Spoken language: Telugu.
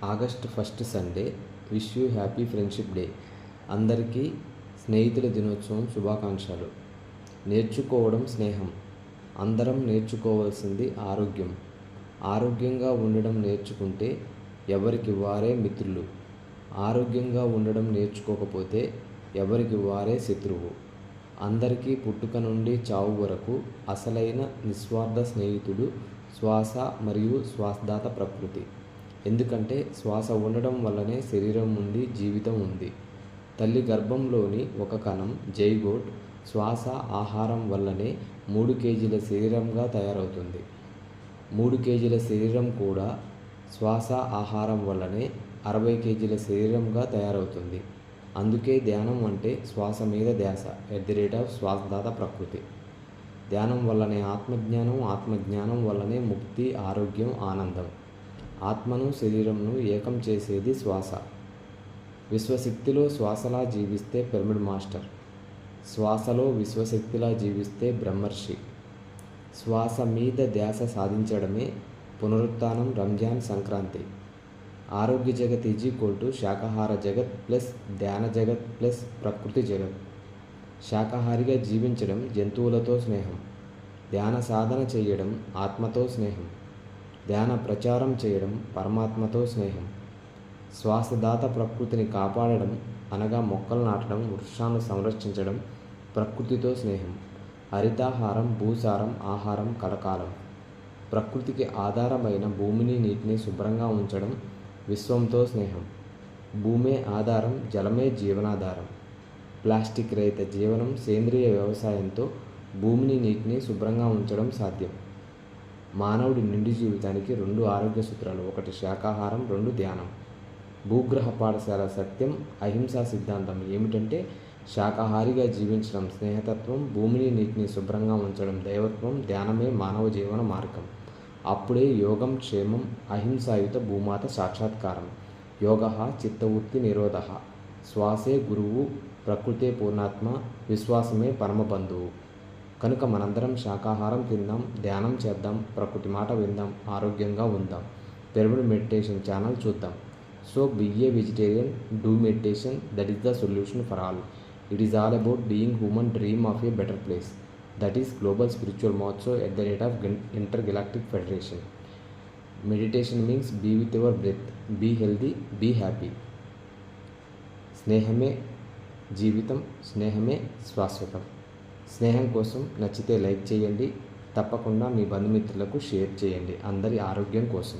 August 1 Sunday. Wish you happy friendship day. అందరికీ స్నేహితుల దినోత్సవం శుభాకాంక్షలు. నేర్చుకోవడం స్నేహం. అందరం నేర్చుకోవాల్సింది ఆరోగ్యం. ఆరోగ్యంగా ఉండడం నేర్చుకుంటే ఎవరికి వారే మిత్రులు. ఆరోగ్యంగా ఉండడం నేర్చుకోకపోతే ఎవరికి వారే శత్రువు. అందరికీ పుట్టుక నుండి చావు వరకు అసలైన నిస్వార్థ స్నేహితుడు శ్వాస మరియు శ్వాసదాత ప్రకృతి. ఎందుకంటే శ్వాస ఉండడం వల్లనే శరీరం ఉంది, జీవితం ఉంది. తల్లి గర్భంలోని ఒక కణం జైగోట్ శ్వాస ఆహారం వల్లనే 3 కేజీల శరీరంగా తయారవుతుంది. 3 కేజీల శరీరం కూడా శ్వాస ఆహారం వల్లనే 60 కేజీల శరీరంగా తయారవుతుంది. అందుకే ధ్యానం అంటే శ్వాస మీద ధ్యాస శ్వాసదాత ప్రకృతి. ధ్యానం వల్లనే ఆత్మజ్ఞానం, ఆత్మజ్ఞానం వల్లనే ముక్తి, ఆరోగ్యం, ఆనందం. ఆత్మను శరీరంను ఏకం చేసేది శ్వాస. విశ్వశక్తిలో శ్వాసలా జీవిస్తే పిరమిడ్ మాస్టర్. శ్వాసలో విశ్వశక్తిలా జీవిస్తే బ్రహ్మర్షి. శ్వాస మీద ధ్యాస సాధించడమే పునరుత్థానం, రంజాన్, సంక్రాంతి. ఆరోగ్య జగత్ శాకాహార జగత్ ప్లస్ ధ్యాన జగత్ ప్లస్ ప్రకృతి జగత్. శాకాహారిగా జీవించడం జంతువులతో స్నేహం. ధ్యాన సాధన చేయడం ఆత్మతో స్నేహం. ధ్యాన ప్రచారం చేయడం పరమాత్మతో స్నేహం. శ్వాసదాత ప్రకృతిని కాపాడడం అనగా మొక్కలు నాటడం, వృక్షాలను సంరక్షించడం ప్రకృతితో స్నేహం. హరితాహారం, భూసారం, ఆహారం కలకాలం. ప్రకృతికి ఆధారమైన భూమిని, నీటిని శుభ్రంగా ఉంచడం విశ్వంతో స్నేహం. భూమే ఆధారం, జలమే జీవనాధారం. ప్లాస్టిక్ రహిత జీవనం, సేంద్రియ వ్యవసాయంతో భూమిని, నీటిని శుభ్రంగా ఉంచడం సాధ్యం. మానవుడి నిండు జీవితానికి 2 ఆరోగ్య సూత్రాలు: 1 శాకాహారం, 2 ధ్యానం. భూగ్రహ పాఠశాల సత్యం, అహింసా సిద్ధాంతం ఏమిటంటే శాకాహారిగా జీవించడం స్నేహతత్వం, భూమిని, నీటిని శుభ్రంగా ఉంచడం దైవత్వం, ధ్యానమే మానవ జీవన మార్గం. అప్పుడే యోగం క్షేమం, అహింసాయుత భూమాత సాక్షాత్కారం. యోగ చిత్తవృత్తి నిరోధ. శ్వాసే గురువు, ప్రకృతే పూర్ణాత్మ, విశ్వాసమే పరమబంధువు. కనుక మనందరం శాకాహారం తిందాం, ధ్యానం చేద్దాం, ప్రకృతి మాట విందాం, ఆరోగ్యంగా ఉందాం. పిరమిడ్ మెడిటేషన్ ఛానల్ చూద్దాం. So be a vegetarian, do meditation, that is the solution for all. It is all about being human dream of a better place. That is global spiritual motto of Intergalactic Federation. Meditation means be with your breath, be healthy, be happy. స్నేహమే జీవితం, స్నేహమే శాశ్వతం. స్నేహం కోసం నచ్చితే లైక్ చేయండి, తప్పకుండా మీ బంధుమిత్రులకు షేర్ చేయండి. అందరి ఆరోగ్యం కోసం.